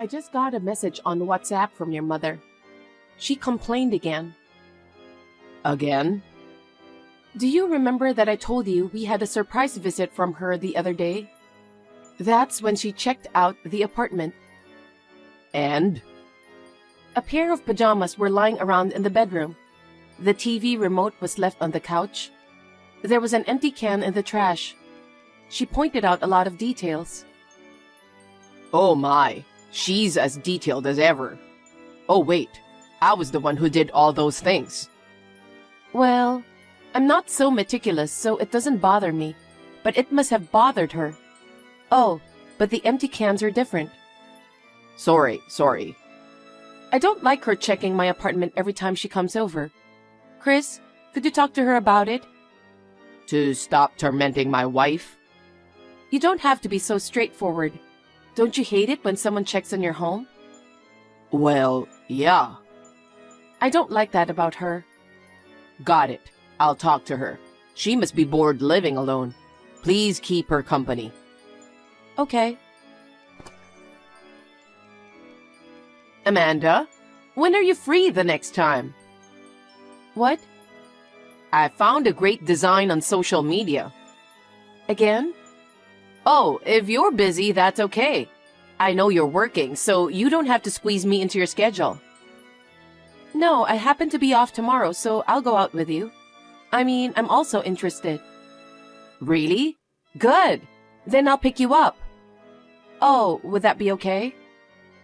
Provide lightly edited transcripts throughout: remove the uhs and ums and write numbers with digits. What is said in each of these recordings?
I just got a message on WhatsApp from your mother. She complained again. Again? Do you remember that I told you we had a surprise visit from her the other day? That's when she checked out the apartment. And? A pair of pajamas were lying around in the bedroom. The TV remote was left on the couch. There was an empty can in the trash. She pointed out a lot of details. Oh my, she's as detailed as ever. Oh wait, I was the one who did all those things. Well, I'm not so meticulous, so it doesn't bother me, but it must have bothered her. Oh, but the empty cans are different. Sorry. I don't like her checking my apartment every time she comes over. Chris, could you talk to her about it? To stop tormenting my wife? You don't have to be so straightforward. Don't you hate it when someone checks on your home? Well, yeah. I don't like that about her. Got it. I'll talk to her. She must be bored living alone. Please keep her company. Okay. Amanda, when are you free the next time? What? I found a great design on social media. Again? Oh, if you're busy, that's okay. I know you're working, so you don't have to squeeze me into your schedule. No, I happen to be off tomorrow, so I'll go out with you. I mean, I'm also interested. Really? Good. Then I'll pick you up. Oh, would that be okay?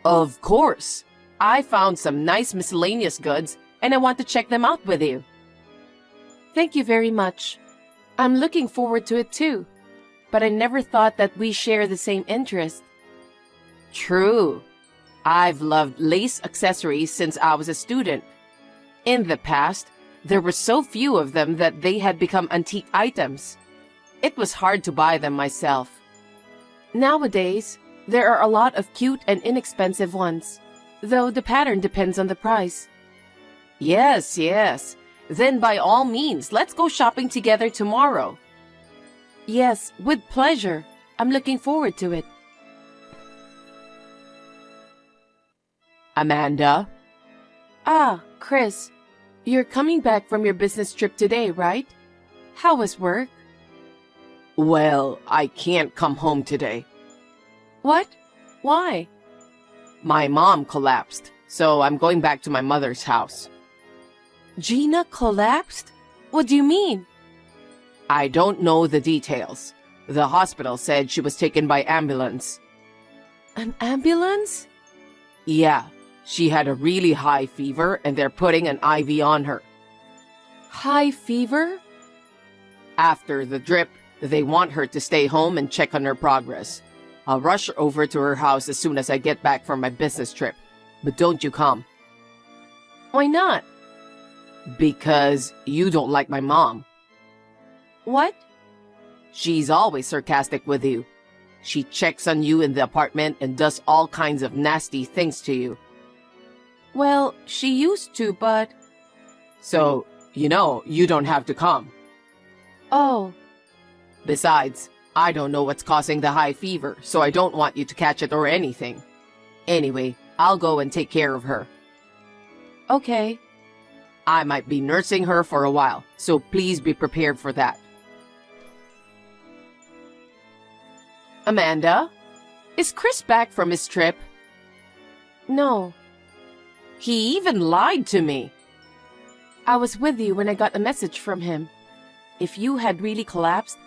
Of course. I found some nice miscellaneous goods, and I want to check them out with you. Thank you very much. I'm looking forward to it too, but I never thought that we share the same interest. True. I've loved lace accessories since I was a student. In the past, there were so few of them that they had become antique items. It was hard to buy them myself. Nowadays, there are a lot of cute and inexpensive ones, though the pattern depends on the price. Yes. Then by all means, let's go shopping together tomorrow. Yes, with pleasure. I'm looking forward to it. Amanda? Ah, Chris. You're coming back from your business trip today, right? How was work? Well, I can't come home today. What? Why? My mom collapsed, so I'm going back to my mother's house. Gina collapsed? What do you mean? I don't know the details. The hospital said she was taken by ambulance. An ambulance? Yeah, she had a really high fever and they're putting an IV on her. High fever? After the drip, they want her to stay home and check on her progress. I'll rush over to her house as soon as I get back from my business trip. But don't you come. Why not? Because you don't like my mom. What? She's always sarcastic with you. She checks on you in the apartment and does all kinds of nasty things to you. Well, she used to, but... So, you don't have to come. Oh. Besides, I don't know what's causing the high fever, so I don't want you to catch it or anything. Anyway, I'll go and take care of her. Okay. I might be nursing her for a while, so please be prepared for that. Amanda? Is Chris back from his trip? No. He even lied to me. I was with you when I got a message from him. If you had really collapsed,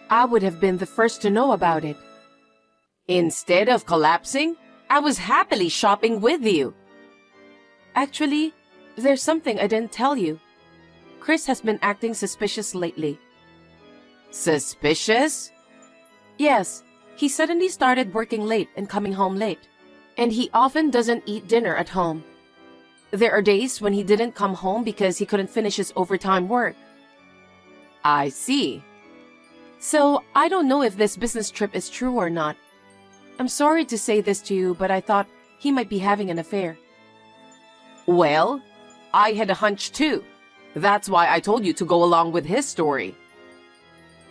I would have been the first to know about it. Instead of collapsing, I was happily shopping with you. Actually, there's something I didn't tell you. Chris has been acting suspicious lately. Suspicious? Yes, he suddenly started working late and coming home late. And he often doesn't eat dinner at home. There are days when he didn't come home because he couldn't finish his overtime work. I see. So, I don't know if this business trip is true or not. I'm sorry to say this to you, but I thought he might be having an affair. Well, I had a hunch too. That's why I told you to go along with his story.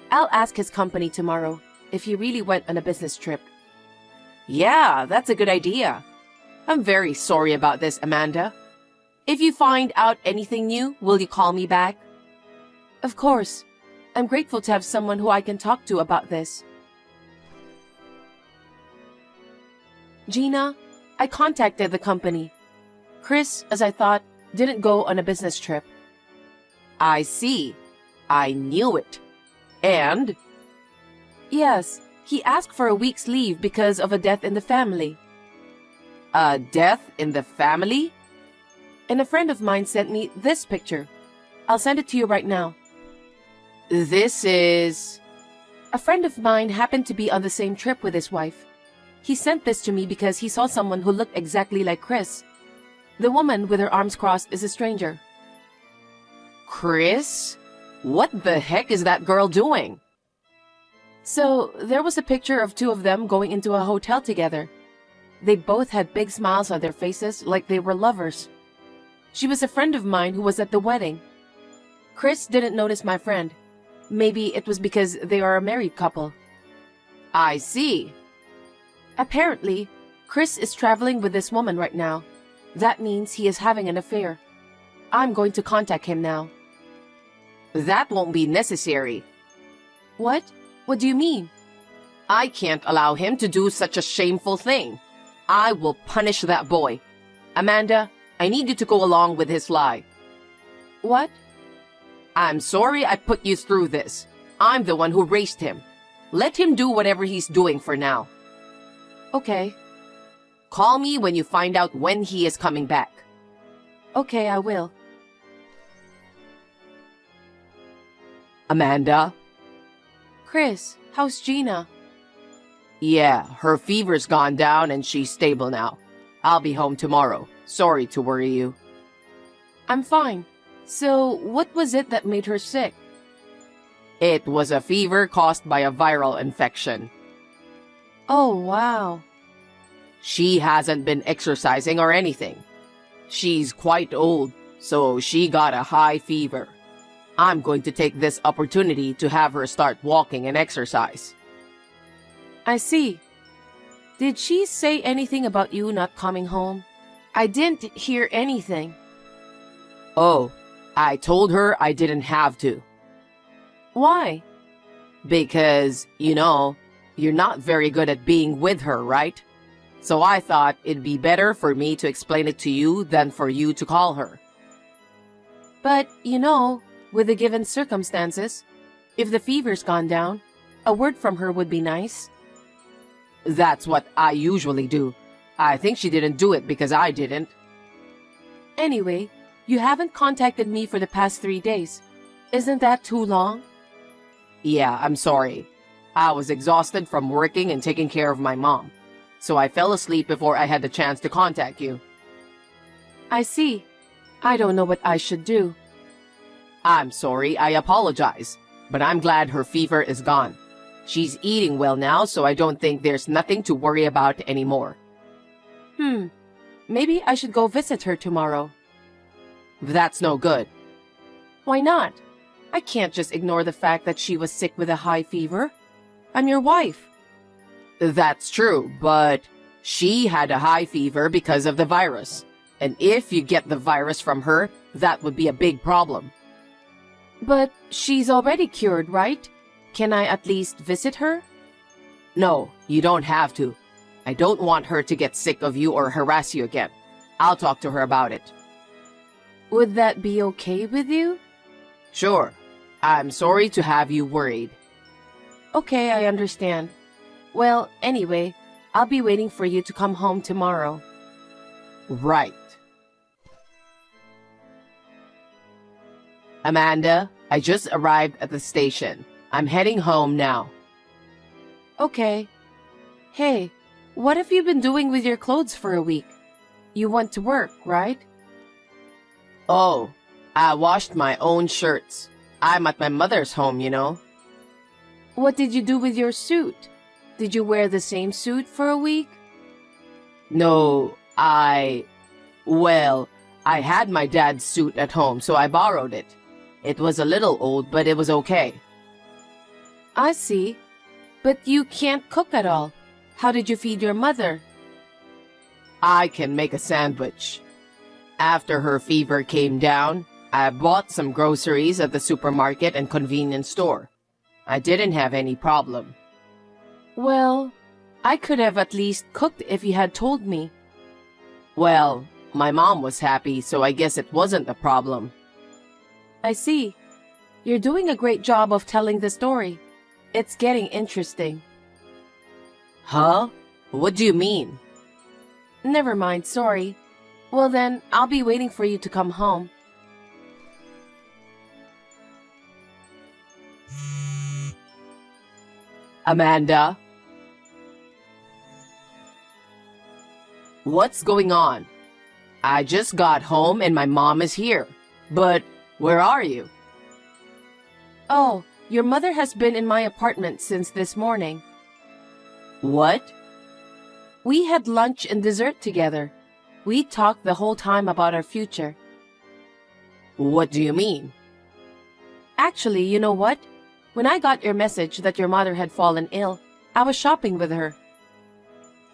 I'll ask his company tomorrow if he really went on a business trip. Yeah, that's a good idea. I'm very sorry about this, Amanda. If you find out anything new, will you call me back? Of course. I'm grateful to have someone who I can talk to about this. Gina, I contacted the company. Chris, as I thought, didn't go on a business trip. I see. I knew it. And? Yes, he asked for a week's leave because of a death in the family. A death in the family? And a friend of mine sent me this picture. I'll send it to you right now. This is... A friend of mine happened to be on the same trip with his wife. He sent this to me because he saw someone who looked exactly like Chris. The woman with her arms crossed is a stranger. Chris? What the heck is that girl doing? So, there was a picture of two of them going into a hotel together. They both had big smiles on their faces like they were lovers. She was a friend of mine who was at the wedding. Chris didn't notice my friend. Maybe it was because they are a married couple. I see. Apparently, Chris is traveling with this woman right now. That means he is having an affair. I'm going to contact him now. That won't be necessary. What? What do you mean? I can't allow him to do such a shameful thing. I will punish that boy. Amanda, I need you to go along with his lie. What? I'm sorry I put you through this. I'm the one who raised him. Let him do whatever he's doing for now. Okay. Call me when you find out when he is coming back. Okay, I will. Amanda? Chris, how's Gina? Yeah, her fever's gone down and she's stable now. I'll be home tomorrow. Sorry to worry you. I'm fine. So, what was it that made her sick? It was a fever caused by a viral infection. Oh, wow. She hasn't been exercising or anything. She's quite old, so she got a high fever. I'm going to take this opportunity to have her start walking and exercise. I see. Did she say anything about you not coming home? I didn't hear anything. Oh, I told her I didn't have to. Why? Because, you're not very good at being with her, right? So I thought it'd be better for me to explain it to you than for you to call her. But, with the given circumstances, if the fever's gone down, a word from her would be nice. That's what I usually do. I think she didn't do it because I didn't. Anyway, you haven't contacted me for the past 3 days. Isn't that too long? Yeah, I'm sorry. I was exhausted from working and taking care of my mom, so I fell asleep before I had the chance to contact you. I see. I don't know what I should do. I'm sorry, I apologize, but I'm glad her fever is gone. She's eating well now, so I don't think there's nothing to worry about anymore. Maybe I should go visit her tomorrow. That's no good. Why not? I can't just ignore the fact that she was sick with a high fever. I'm your wife. That's true, but she had a high fever because of the virus. And if you get the virus from her, that would be a big problem. But she's already cured, right? Can I at least visit her? No, you don't have to. I don't want her to get sick of you or harass you again. I'll talk to her about it. Would that be okay with you? Sure. I'm sorry to have you worried. Okay, I understand. Well, anyway, I'll be waiting for you to come home tomorrow. Right. Amanda, I just arrived at the station. I'm heading home now. Okay. Hey, what have you been doing with your clothes for a week? You went to work, right? Oh, I washed my own shirts. I'm at my mother's home, What did you do with your suit? Did you wear the same suit for a week? No, Well, I had my dad's suit at home, so I borrowed it. It was a little old, but it was okay. I see. But you can't cook at all. How did you feed your mother? I can make a sandwich. After her fever came down, I bought some groceries at the supermarket and convenience store. I didn't have any problem. Well, I could have at least cooked if you had told me. Well, my mom was happy, so I guess it wasn't a problem. I see. You're doing a great job of telling the story. It's getting interesting. Huh? What do you mean? Never mind, sorry. Well then, I'll be waiting for you to come home. Amanda? What's going on? I just got home and my mom is here. But where are you? Oh, your mother has been in my apartment since this morning. What? We had lunch and dessert together. We talked the whole time about our future. What do you mean? Actually, you know what? When I got your message that your mother had fallen ill, I was shopping with her.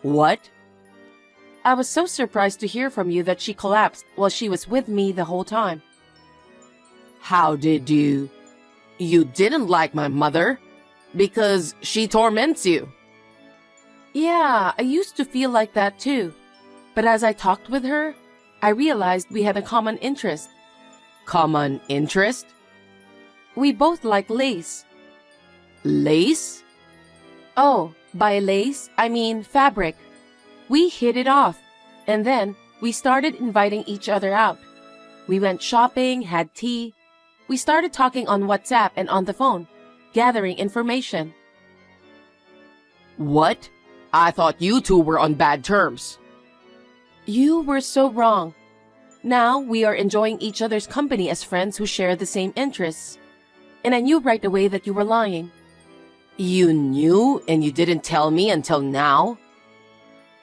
What? I was so surprised to hear from you that she collapsed while she was with me the whole time. How did you... You didn't like my mother? Because she torments you. Yeah, I used to feel like that too. But as I talked with her, I realized we had a common interest. Common interest? We both like lace. Lace? Oh, by lace, I mean fabric. We hit it off, and then we started inviting each other out. We went shopping, had tea. We started talking on WhatsApp and on the phone, gathering information. What? I thought you two were on bad terms. You were so wrong. Now we are enjoying each other's company as friends who share the same interests. And I knew right away that you were lying. You knew and you didn't tell me until now?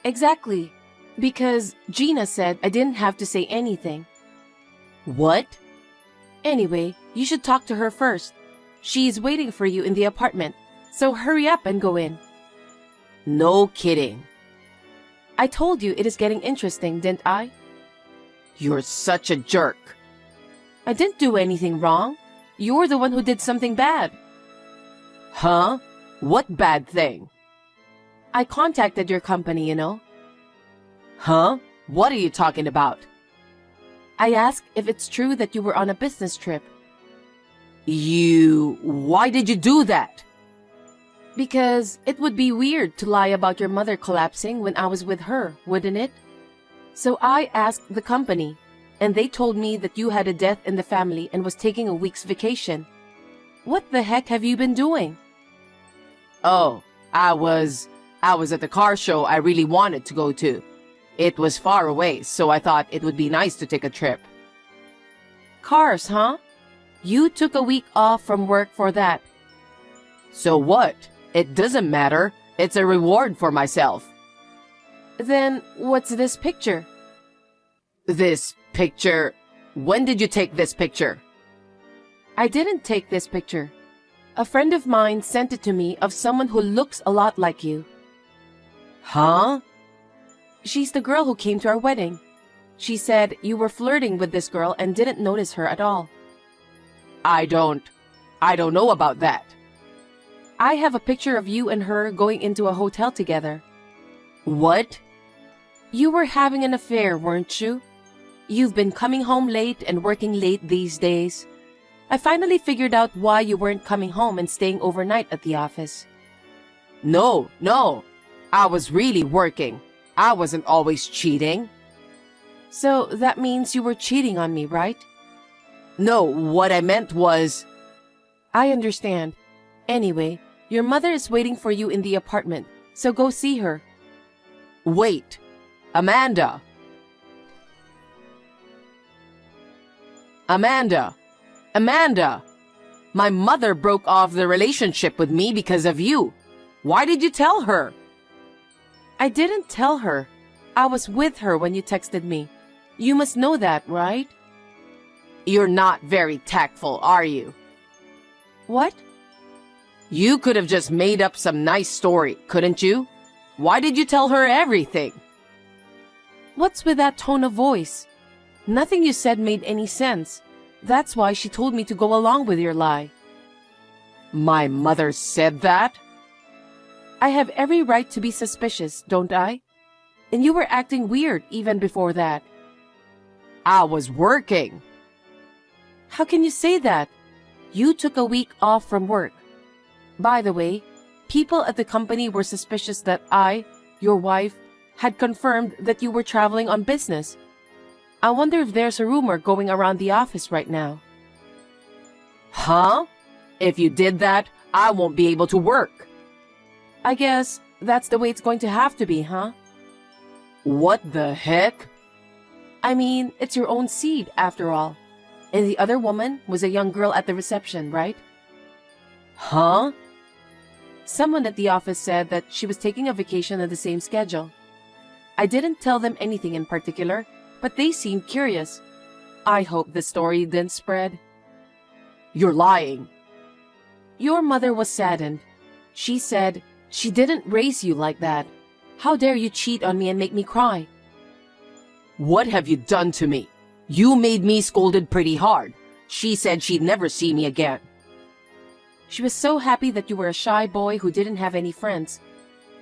Exactly. Because Gina said I didn't have to say anything. What? Anyway, you should talk to her first. She's waiting for you in the apartment, so hurry up and go in. No kidding. I told you it is getting interesting, didn't I? You're such a jerk. I didn't do anything wrong. You're the one who did something bad. Huh? What bad thing? I contacted your company, you know. Huh? What are you talking about? I asked if it's true that you were on a business trip. Why did you do that? Because it would be weird to lie about your mother collapsing when I was with her, wouldn't it? So I asked the company, and they told me that you had a death in the family and was taking a week's vacation. What the heck have you been doing? Oh, I was at the car show I really wanted to go to. It was far away, so I thought it would be nice to take a trip. Cars, huh? You took a week off from work for that. So what? It doesn't matter. It's a reward for myself. Then what's this picture? This picture? When did you take this picture? I didn't take this picture. A friend of mine sent it to me of someone who looks a lot like you. Huh? She's the girl who came to our wedding. She said you were flirting with this girl and didn't notice her at all. I don't know about that. I have a picture of you and her going into a hotel together. What? You were having an affair, weren't you? You've been coming home late and working late these days. I finally figured out why you weren't coming home and staying overnight at the office. No. I was really working. I wasn't always cheating. So that means you were cheating on me, right? No, what I meant was... I understand. Anyway, your mother is waiting for you in the apartment, so go see her. Wait. Amanda! Amanda! My mother broke off the relationship with me because of you. Why did you tell her? I didn't tell her. I was with her when you texted me. You must know that, right? You're not very tactful, are you? What? You could have just made up some nice story, couldn't you? Why did you tell her everything? What's with that tone of voice? Nothing you said made any sense. That's why she told me to go along with your lie. My mother said that? I have every right to be suspicious, don't I? And you were acting weird even before that. I was working. How can you say that? You took a week off from work. By the way, people at the company were suspicious that I, your wife, had confirmed that you were traveling on business. I wonder if there's a rumor going around the office right now. Huh? If you did that, I won't be able to work. I guess that's the way it's going to have to be, huh? What the heck? I mean, it's your own seed, after all. And the other woman was a young girl at the reception, right? Huh? Someone at the office said that she was taking a vacation on the same schedule. I didn't tell them anything in particular, but they seemed curious. I hope the story didn't spread. You're lying. Your mother was saddened. She said she didn't raise you like that. How dare you cheat on me and make me cry? What have you done to me? You made me scolded pretty hard. She said she'd never see me again. She was so happy that you were a shy boy who didn't have any friends.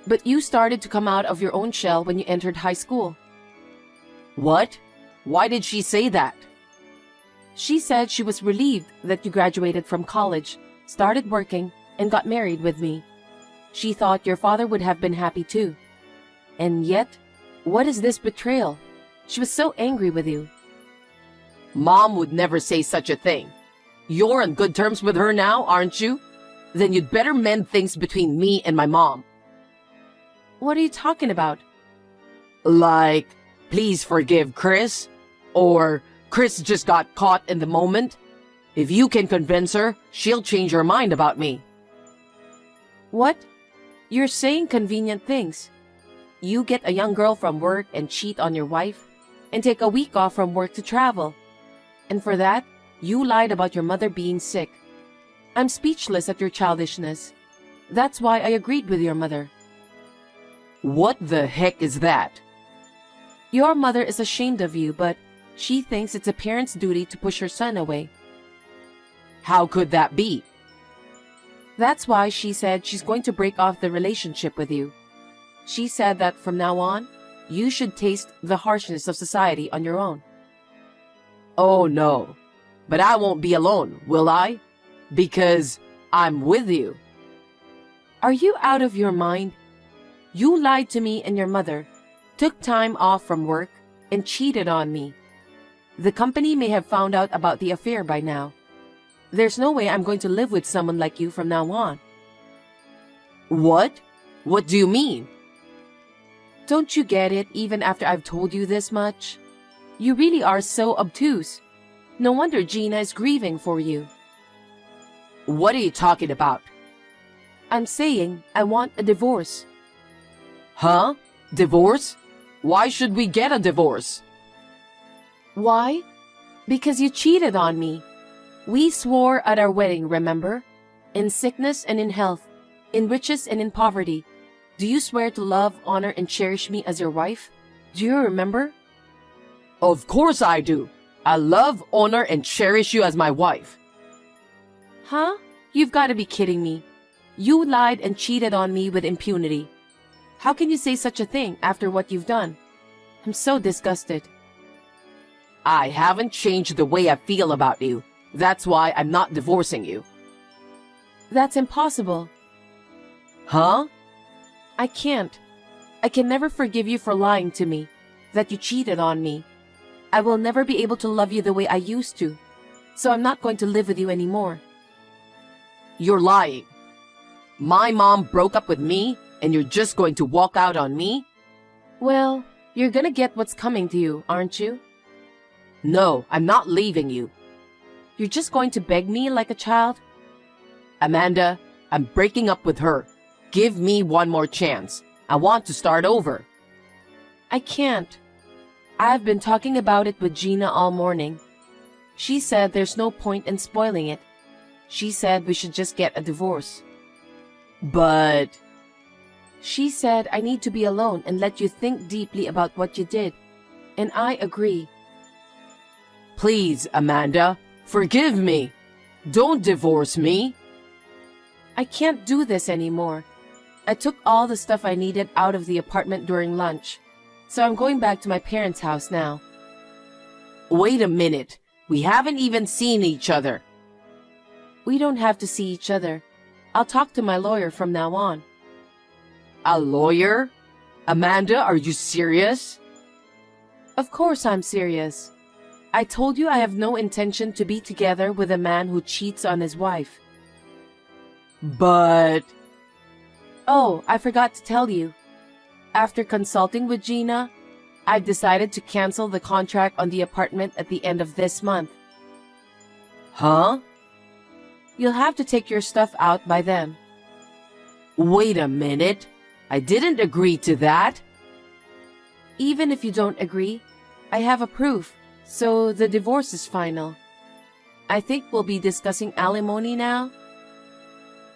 But you started to come out of your own shell when you entered high school. What? Why did she say that? She said she was relieved that you graduated from college, started working, and got married with me. She thought your father would have been happy too. And yet, what is this betrayal? She was so angry with you. Mom would never say such a thing. You're on good terms with her now, aren't you? Then you'd better mend things between me and my mom. What are you talking about? Like, please forgive Chris? Or Chris just got caught in the moment? If you can convince her, she'll change her mind about me. What? You're saying convenient things. You get a young girl from work and cheat on your wife, and take a week off from work to travel. And for that, you lied about your mother being sick. I'm speechless at your childishness. That's why I agreed with your mother. What the heck is that? Your mother is ashamed of you, but she thinks it's a parent's duty to push her son away. How could that be? That's why she said she's going to break off the relationship with you. She said that from now on, you should taste the harshness of society on your own. Oh no, but I won't be alone, will I? Because I'm with you. Are you out of your mind? You lied to me and your mother, took time off from work, and cheated on me. The company may have found out about the affair by now. There's no way I'm going to live with someone like you from now on. What? What do you mean? Don't you get it even after I've told you this much? You really are so obtuse. No wonder Gina is grieving for you. What are you talking about? I'm saying I want a divorce. Huh? Divorce? Why should we get a divorce? Why? Because you cheated on me. We swore at our wedding, remember? In sickness and in health, in riches and in poverty. Do you swear to love, honor, and cherish me as your wife? Do you remember? Of course I do. I love, honor, and cherish you as my wife. Huh? You've got to be kidding me. You lied and cheated on me with impunity. How can you say such a thing after what you've done? I'm so disgusted. I haven't changed the way I feel about you. That's why I'm not divorcing you. That's impossible. Huh? I can't. I can never forgive you for lying to me, that you cheated on me. I will never be able to love you the way I used to, so I'm not going to live with you anymore. You're lying. My mom broke up with me, and you're just going to walk out on me? Well, you're gonna get what's coming to you, aren't you? No, I'm not leaving you. You're just going to beg me like a child? Amanda, I'm breaking up with her. Give me one more chance. I want to start over. I can't. I've been talking about it with Gina all morning. She said there's no point in spoiling it. She said we should just get a divorce. But... She said I need to be alone and let you think deeply about what you did, and I agree. Please, Amanda, forgive me. Don't divorce me. I can't do this anymore. I took all the stuff I needed out of the apartment during lunch, so I'm going back to my parents' house now. Wait a minute. We haven't even seen each other. We don't have to see each other. I'll talk to my lawyer from now on. A lawyer? Amanda, are you serious? Of course I'm serious. I told you I have no intention to be together with a man who cheats on his wife. But... Oh, I forgot to tell you. After consulting with Gina, I've decided to cancel the contract on the apartment at the end of this month. Huh? You'll have to take your stuff out by then. Wait a minute. I didn't agree to that. Even if you don't agree, I have a proof, so the divorce is final. I think we'll be discussing alimony now.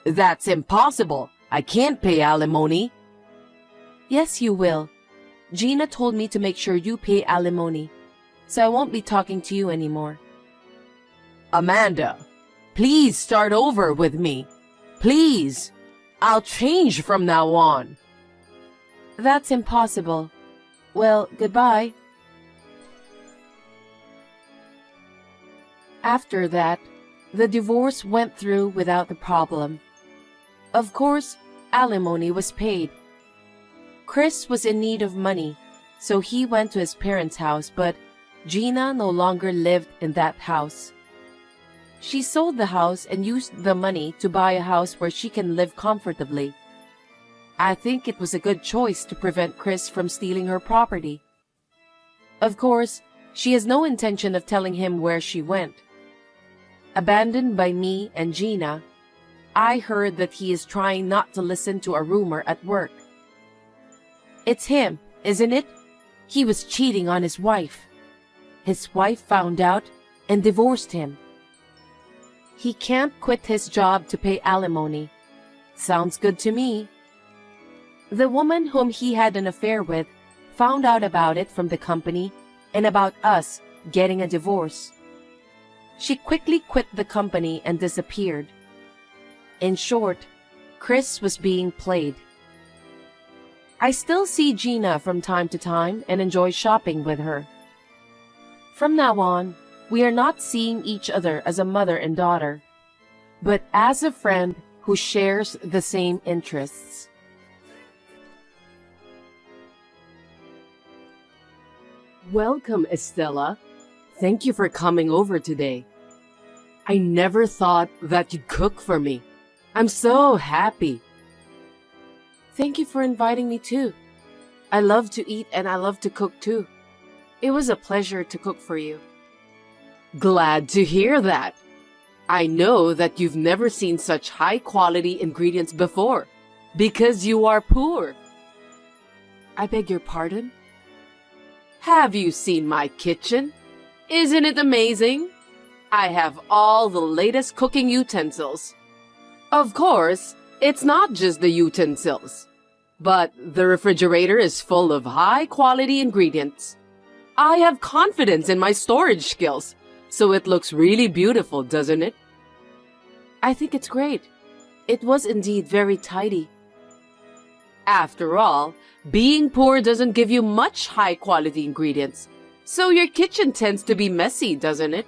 That's impossible. I can't pay alimony. Yes, you will. Gina told me to make sure you pay alimony, so I won't be talking to you anymore. Amanda, please start over with me. Please. I'll change from now on. That's impossible. Well, goodbye. After that, the divorce went through without a problem. Of course, alimony was paid. Chris was in need of money, so he went to his parents' house, but Gina no longer lived in that house. She sold the house and used the money to buy a house where she can live comfortably. I think it was a good choice to prevent Chris from stealing her property. Of course, she has no intention of telling him where she went. Abandoned by me and Gina, I heard that he is trying not to listen to a rumor at work. It's him, isn't it? He was cheating on his wife. His wife found out and divorced him. He can't quit his job to pay alimony. Sounds good to me. The woman whom he had an affair with found out about it from the company and about us getting a divorce. She quickly quit the company and disappeared. In short, Chris was being played. I still see Gina from time to time and enjoy shopping with her. From now on, we are not seeing each other as a mother and daughter, but as a friend who shares the same interests. Welcome, Estella. Thank you for coming over today. I never thought that you'd cook for me. I'm so happy. Thank you for inviting me too. I love to eat and I love to cook too. It was a pleasure to cook for you. Glad to hear that. I know that you've never seen such high-quality ingredients before, because you are poor. I beg your pardon? Have you seen my kitchen? Isn't it amazing? I have all the latest cooking utensils. Of course, it's not just the utensils, but the refrigerator is full of high-quality ingredients. I have confidence in my storage skills, so it looks really beautiful, doesn't it? I think it's great. It was indeed very tidy. After all, being poor doesn't give you much high-quality ingredients, so your kitchen tends to be messy, doesn't it?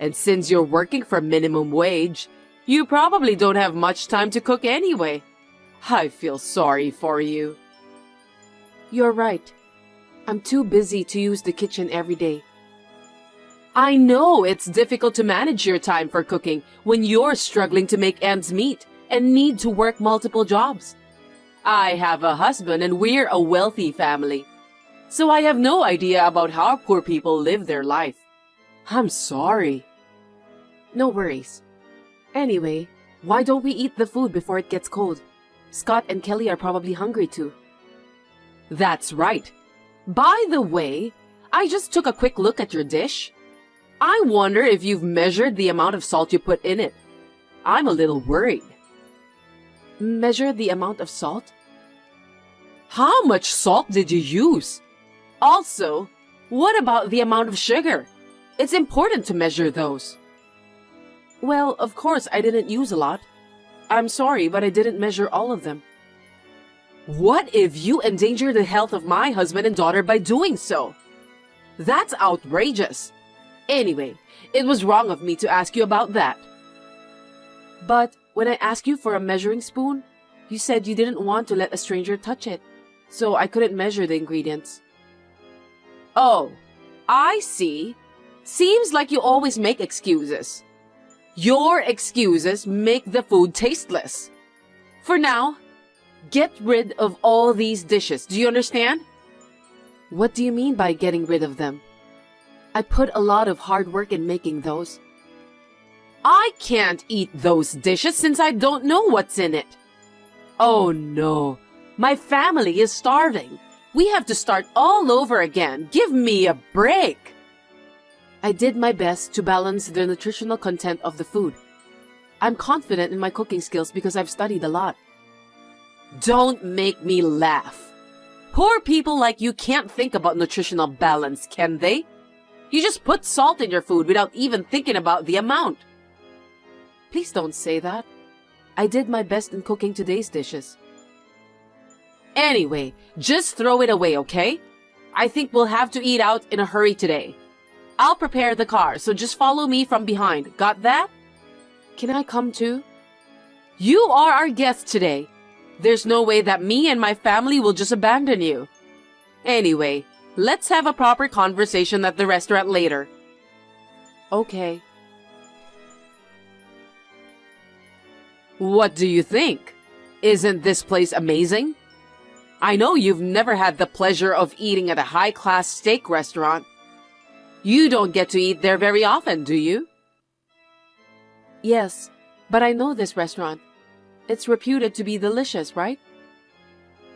And since you're working for minimum wage, you probably don't have much time to cook anyway. I feel sorry for you. You're right. I'm too busy to use the kitchen every day. I know it's difficult to manage your time for cooking when you're struggling to make ends meet and need to work multiple jobs. I have a husband and we're a wealthy family, so I have no idea about how poor people live their life. I'm sorry. No worries. Anyway, why don't we eat the food before it gets cold? Scott and Kelly are probably hungry too. That's right. By the way, I just took a quick look at your dish. I wonder if you've measured the amount of salt you put in it. I'm a little worried. Measure the amount of salt? How much salt did you use? Also, What about the amount of sugar? It's important to measure those. Well, of course, I didn't use a lot. I'm sorry, but I didn't measure all of them. What if you endanger the health of my husband and daughter by doing so? That's outrageous. Anyway, it was wrong of me to ask you about that. But when I asked you for a measuring spoon, you said you didn't want to let a stranger touch it, so I couldn't measure the ingredients. Oh, I see. Seems like you always make excuses. Your excuses make the food tasteless. For now, get rid of all these dishes. Do you understand? What do you mean by getting rid of them? I put a lot of hard work in making those. I can't eat those dishes since I don't know what's in it. Oh no, my family is starving. We have to start all over again. Give me a break. I did my best to balance the nutritional content of the food. I'm confident in my cooking skills because I've studied a lot. Don't make me laugh. Poor people like you can't think about nutritional balance, can they? You just put salt in your food without even thinking about the amount. Please don't say that. I did my best in cooking today's dishes. Anyway, just throw it away, okay? I think we'll have to eat out in a hurry today. I'll prepare the car, so just follow me from behind. Got that? Can I come too? You are our guest today. There's no way that me and my family will just abandon you. Anyway, let's have a proper conversation at the restaurant later. Okay. What do you think? Isn't this place amazing? I know you've never had the pleasure of eating at a high-class steak restaurant. You don't get to eat there very often, do you? Yes, but I know this restaurant. It's reputed to be delicious, right?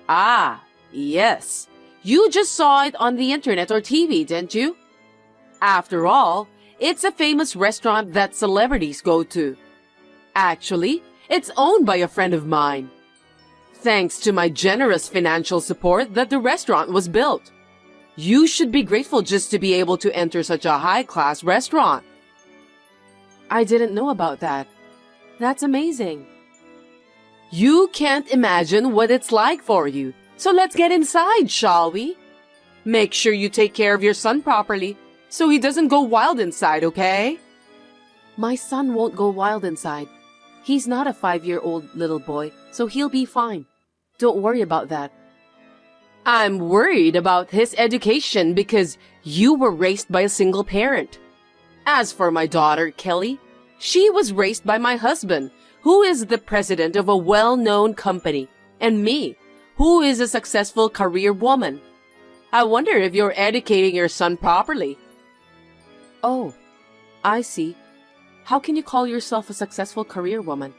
Ah, yes. You just saw it on the internet or TV, didn't you? After all, it's a famous restaurant that celebrities go to. Actually, it's owned by a friend of mine. Thanks to my generous financial support that the restaurant was built. You should be grateful just to be able to enter such a high-class restaurant. I didn't know about that. That's amazing. You can't imagine what it's like for you. So let's get inside, shall we? Make sure you take care of your son properly so he doesn't go wild inside, okay? My son won't go wild inside. He's not a 5-year-old little boy, so he'll be fine. Don't worry about that. I'm worried about his education because you were raised by a single parent. As for my daughter, Kelly, she was raised by my husband, who is the president of a well-known company, and me, who is a successful career woman. I wonder if you're educating your son properly. Oh, I see. How can you call yourself a successful career woman?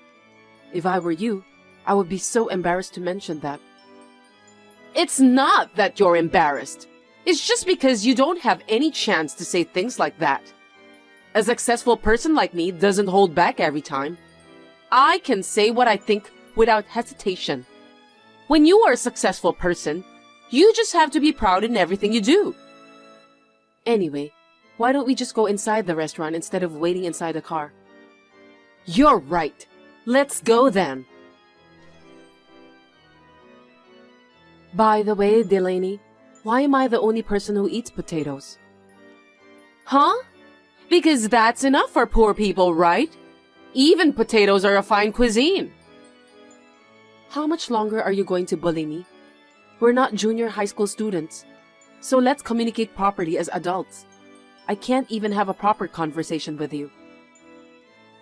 If I were you, I would be so embarrassed to mention that. It's not that you're embarrassed. It's just because you don't have any chance to say things like that. A successful person like me doesn't hold back every time. I can say what I think without hesitation. When you are a successful person, you just have to be proud in everything you do. Anyway, why don't we just go inside the restaurant instead of waiting inside the car? You're right. Let's go then. By the way, Delaney, why am I the only person who eats potatoes? Huh? Because that's enough for poor people, right? Even potatoes are a fine cuisine. How much longer are you going to bully me? We're not junior high school students, so let's communicate properly as adults. I can't even have a proper conversation with you.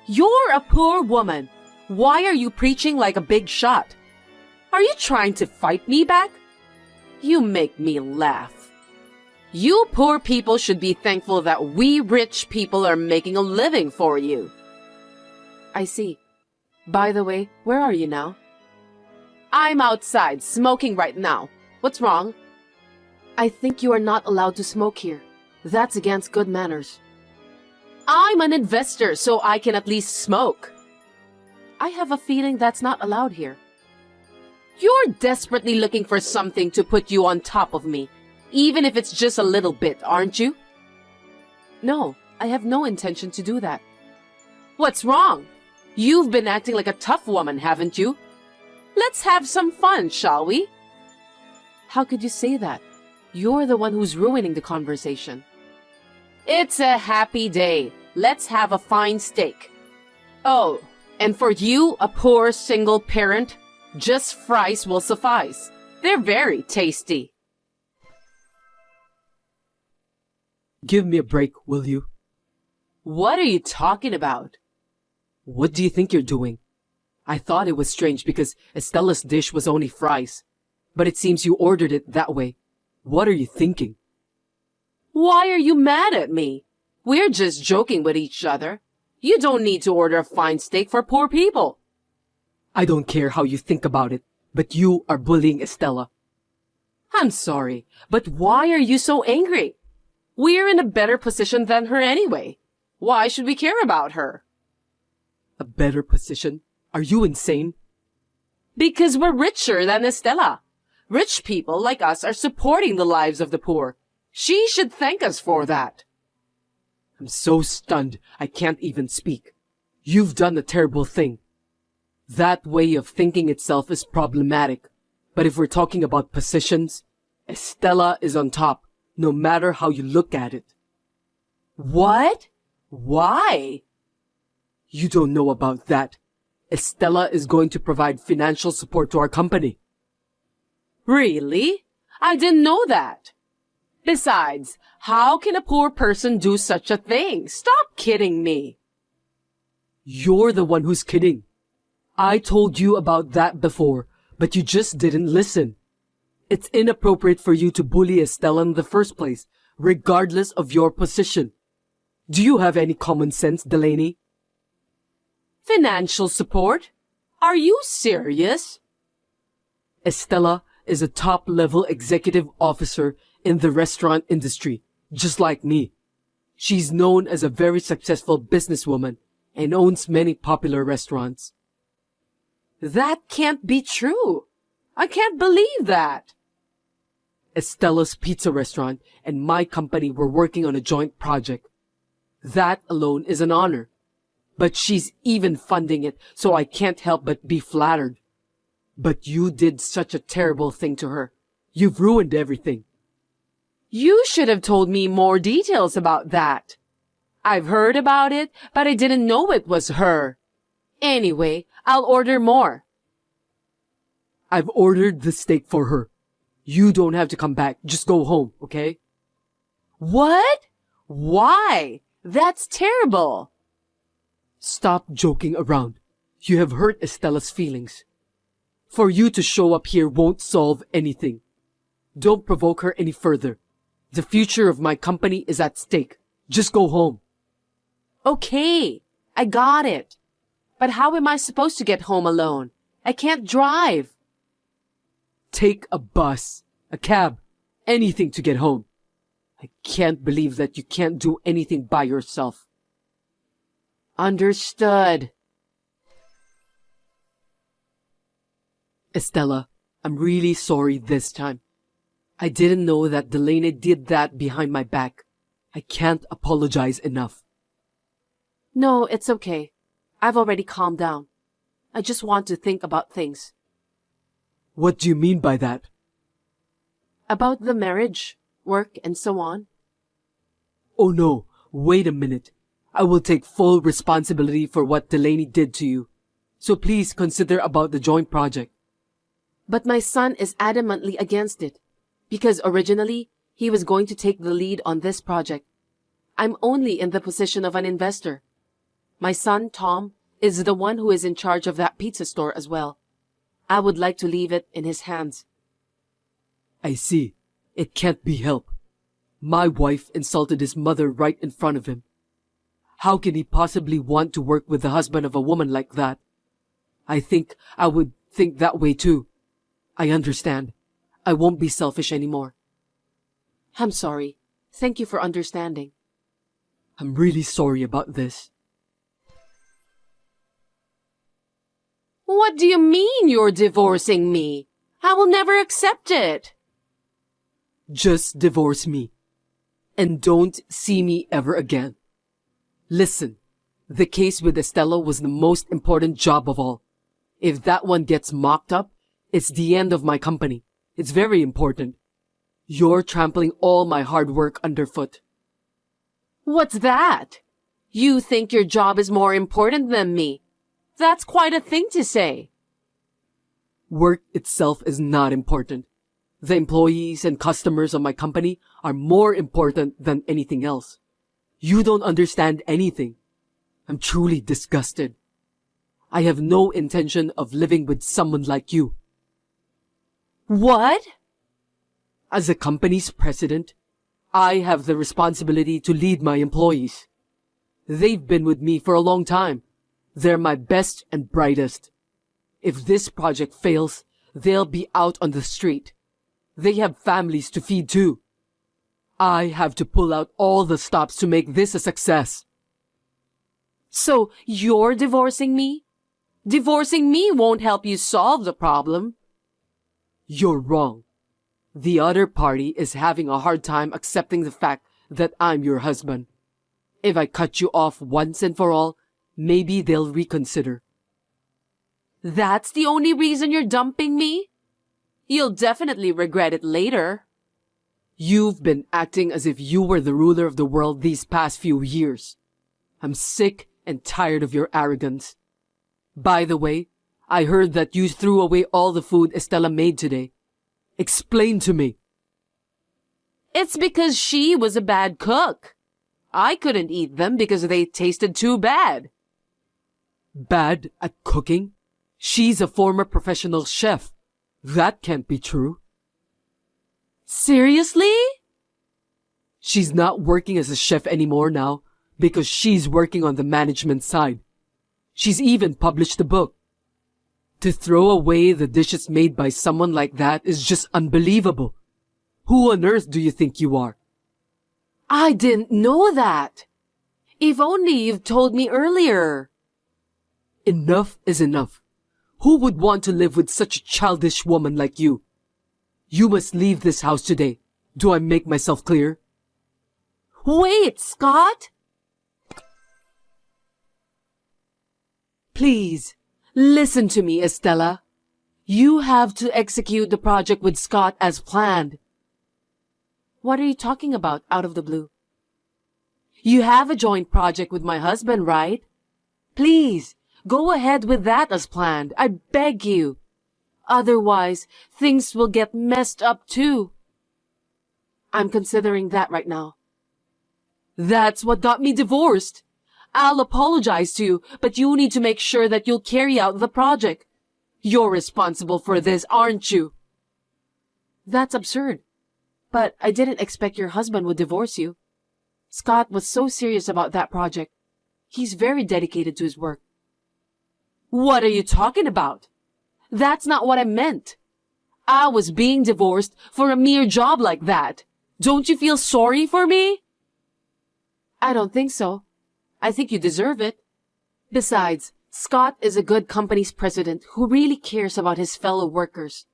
You're a poor woman. Why are you preaching like a big shot? Are you trying to fight me back? You make me laugh. You poor people should be thankful that we rich people are making a living for you. I see. By the way, where are you now? I'm outside, smoking right now. What's wrong? I think you are not allowed to smoke here. That's against good manners. I'm an investor, so I can at least smoke. I have a feeling that's not allowed here. You're desperately looking for something to put you on top of me. Even if it's just a little bit, aren't you? No, I have no intention to do that. What's wrong? You've been acting like a tough woman, haven't you? Let's have some fun, shall we? How could you say that? You're the one who's ruining the conversation. It's a happy day. Let's have a fine steak. Oh, and for you, a poor single parent, just fries will suffice. They're very tasty. Give me a break, will you? What are you talking about? What do you think you're doing? I thought it was strange because Estella's dish was only fries. But it seems you ordered it that way. What are you thinking? Why are you mad at me? We're just joking with each other. You don't need to order a fine steak for poor people. I don't care how you think about it, but you are bullying Estella. I'm sorry, but why are you so angry? We're in a better position than her anyway. Why should we care about her? A better position? Are you insane? Because we're richer than Estella. Rich people like us are supporting the lives of the poor. She should thank us for that. I'm so stunned I can't even speak. You've done a terrible thing. That way of thinking itself is problematic. But if we're talking about positions, Estella is on top, no matter how you look at it. What? Why? You don't know about that. Estella is going to provide financial support to our company. Really? I didn't know that. Besides, how can a poor person do such a thing? Stop kidding me. You're the one who's kidding. I told you about that before, but you just didn't listen. It's inappropriate for you to bully Estella in the first place, regardless of your position. Do you have any common sense, Delaney? Financial support? Are you serious? Estella is a top-level executive officer in the restaurant industry, just like me. She's known as a very successful businesswoman and owns many popular restaurants. That can't be true. I can't believe that. Estella's pizza restaurant and my company were working on a joint project. That alone is an honor. But she's even funding it, so I can't help but be flattered. But you did such a terrible thing to her. You've ruined everything. You should have told me more details about that. I've heard about it, but I didn't know it was her. Anyway, I'll order more. I've ordered the steak for her. You don't have to come back. Just go home, okay? What? Why? That's terrible. Stop joking around. You have hurt Estella's feelings. For you to show up here won't solve anything. Don't provoke her any further. The future of my company is at stake. Just go home. Okay, I got it. But how am I supposed to get home alone? I can't drive. Take a bus, a cab, anything to get home. I can't believe that you can't do anything by yourself. Understood. Estella, I'm really sorry this time. I didn't know that Delaney did that behind my back. I can't apologize enough. No, it's okay. I've already calmed down. I just want to think about things. What do you mean by that? About the marriage, work, and so on. Oh no, wait a minute. I will take full responsibility for what Delaney did to you. So please consider about the joint project. But my son is adamantly against it, because originally he was going to take the lead on this project. I'm only in the position of an investor. My son, Tom, is the one who is in charge of that pizza store as well. I would like to leave it in his hands. I see. It can't be helped. My wife insulted his mother right in front of him. How can he possibly want to work with the husband of a woman like that? I think I would think that way too. I understand. I won't be selfish anymore. I'm sorry. Thank you for understanding. I'm really sorry about this. What do you mean you're divorcing me? I will never accept it. Just divorce me. And don't see me ever again. Listen, the case with Estella was the most important job of all. If that one gets mocked up, it's the end of my company. It's very important. You're trampling all my hard work underfoot. What's that? You think your job is more important than me? That's quite a thing to say. Work itself is not important. The employees and customers of my company are more important than anything else. You don't understand anything. I'm truly disgusted. I have no intention of living with someone like you. What? As a company's president, I have the responsibility to lead my employees. They've been with me for a long time. They're my best and brightest. If this project fails, they'll be out on the street. They have families to feed too. I have to pull out all the stops to make this a success. So you're divorcing me? Divorcing me won't help you solve the problem. You're wrong. The other party is having a hard time accepting the fact that I'm your husband. If I cut you off once and for all, maybe they'll reconsider. That's the only reason you're dumping me? You'll definitely regret it later. You've been acting as if you were the ruler of the world these past few years. I'm sick and tired of your arrogance. By the way, I heard that you threw away all the food Estella made today. Explain to me. It's because she was a bad cook. I couldn't eat them because they tasted too bad. Bad at cooking? She's a former professional chef. That can't be true. Seriously? She's not working as a chef anymore now because she's working on the management side. She's even published a book. To throw away the dishes made by someone like that is just unbelievable. Who on earth do you think you are? I didn't know that. If only you've told me earlier. Enough is enough. Who would want to live with such a childish woman like you? You must leave this house today. Do I make myself clear? Wait, Scott! Please, listen to me, Estella. You have to execute the project with Scott as planned. What are you talking about out of the blue? You have a joint project with my husband, right? Please, go ahead with that as planned. I beg you. Otherwise, things will get messed up too. I'm considering that right now. That's what got me divorced. I'll apologize to you, but you need to make sure that you'll carry out the project. You're responsible for this, aren't you? That's absurd. But I didn't expect your husband would divorce you. Scott was so serious about that project. He's very dedicated to his work. What are you talking about? That's not what I meant. I was being divorced for a mere job like that. Don't you feel sorry for me? I don't think so. I think you deserve it. Besides, Scott is a good company's president who really cares about his fellow workers.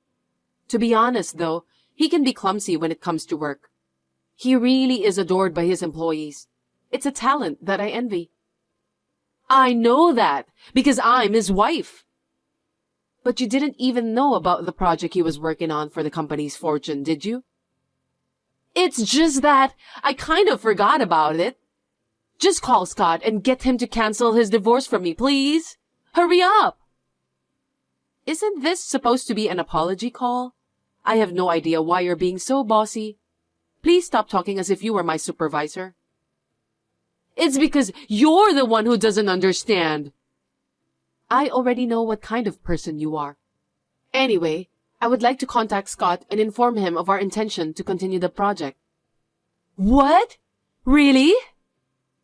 To be honest, though, he can be clumsy when it comes to work. He really is adored by his employees. It's a talent that I envy. I know that because I'm his wife. But you didn't even know about the project he was working on for the company's fortune, did you? It's just that I kind of forgot about it. Just call Scott and get him to cancel his divorce from me, please. Hurry up. Isn't this supposed to be an apology call? I have no idea why you're being so bossy. Please stop talking as if you were my supervisor. It's because you're the one who doesn't understand. I already know what kind of person you are. Anyway, I would like to contact Scott and inform him of our intention to continue the project. What? Really?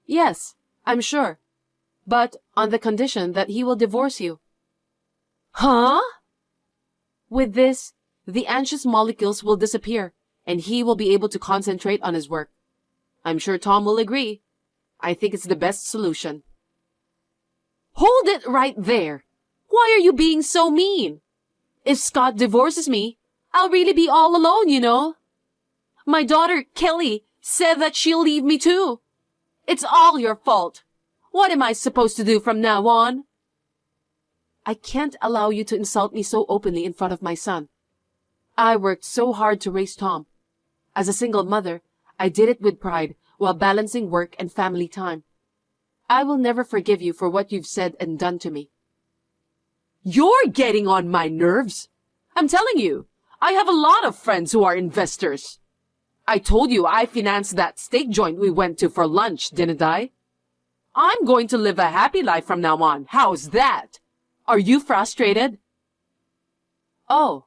Yes, I'm sure. But on the condition that he will divorce you. Huh? With this, the anxious molecules will disappear, and he will be able to concentrate on his work. I'm sure Tom will agree. I think it's the best solution. Hold it right there. Why are you being so mean? If Scott divorces me, I'll really be all alone, you know. My daughter, Kelly, said that she'll leave me too. It's all your fault. What am I supposed to do from now on? I can't allow you to insult me so openly in front of my son. I worked so hard to raise Tom. As a single mother, I did it with pride while balancing work and family time. I will never forgive you for what you've said and done to me. You're getting on my nerves. I'm telling you, I have a lot of friends who are investors. I told you I financed that steak joint we went to for lunch, didn't I? I'm going to live a happy life from now on. How's that? Are you frustrated? Oh,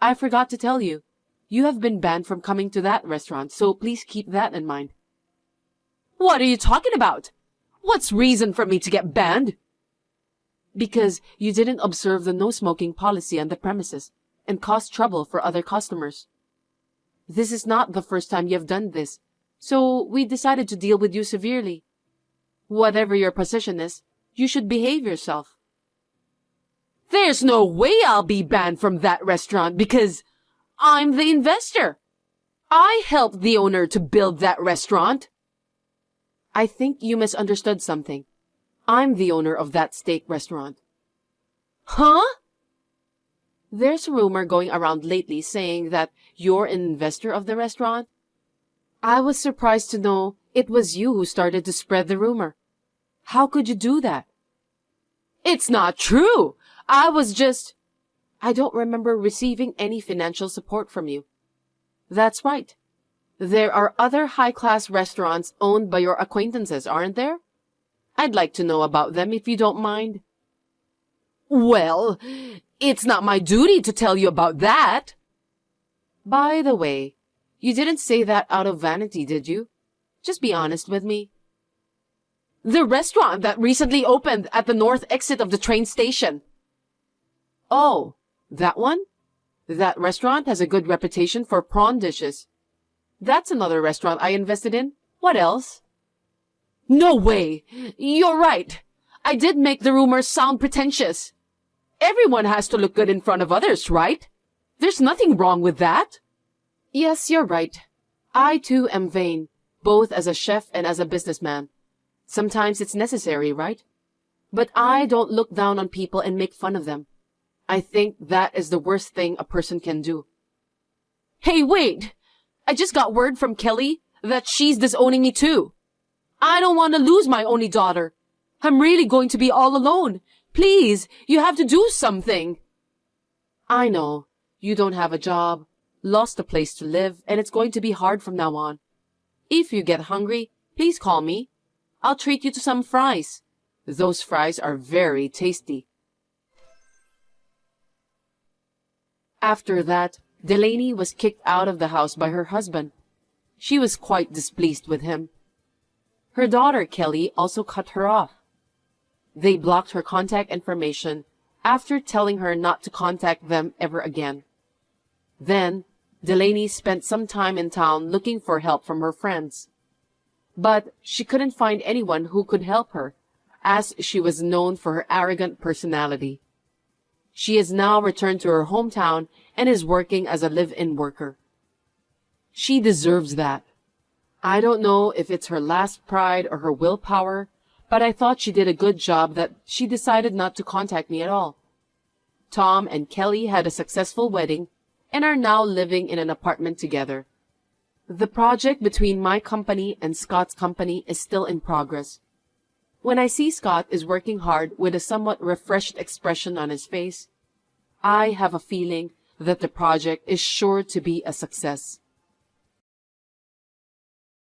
I forgot to tell you. You have been banned from coming to that restaurant, so please keep that in mind. What are you talking about? What's reason for me to get banned? Because you didn't observe the no smoking policy on the premises and caused trouble for other customers. This is not the first time you've done this, so we decided to deal with you severely. Whatever your position is, you should behave yourself. There's no way I'll be banned from that restaurant because I'm the investor. I helped the owner to build that restaurant. I think you misunderstood something. I'm the owner of that steak restaurant. Huh? There's a rumor going around lately saying that you're an investor of the restaurant. I was surprised to know it was you who started to spread the rumor. How could you do that? It's not true. I don't remember receiving any financial support from you. That's right. There are other high-class restaurants owned by your acquaintances, aren't there? I'd like to know about them if you don't mind. Well, it's not my duty to tell you about that. By the way, you didn't say that out of vanity, did you? Just be honest with me. The restaurant that recently opened at the north exit of the train station. Oh, that one? That restaurant has a good reputation for prawn dishes. That's another restaurant I invested in. What else? No way! You're right! I did make the rumors sound pretentious. Everyone has to look good in front of others, right? There's nothing wrong with that. Yes, you're right. I too am vain, both as a chef and as a businessman. Sometimes it's necessary, right? But I don't look down on people and make fun of them. I think that is the worst thing a person can do. Hey, wait! I just got word from Kelly that she's disowning me too. I don't want to lose my only daughter. I'm really going to be all alone. Please, you have to do something. I know. You don't have a job, lost a place to live, and it's going to be hard from now on. If you get hungry, please call me. I'll treat you to some fries. Those fries are very tasty. After that, Delaney was kicked out of the house by her husband. She was quite displeased with him. Her daughter, Kelly, also cut her off. They blocked her contact information after telling her not to contact them ever again. Then, Delaney spent some time in town looking for help from her friends. But she couldn't find anyone who could help her, as she was known for her arrogant personality. She has now returned to her hometown and is working as a live-in worker. She deserves that. I don't know if it's her last pride or her willpower, but I thought she did a good job that she decided not to contact me at all. Tom and Kelly had a successful wedding and are now living in an apartment together. The project between my company and Scott's company is still in progress. When I see Scott is working hard with a somewhat refreshed expression on his face, I have a feeling that the project is sure to be a success.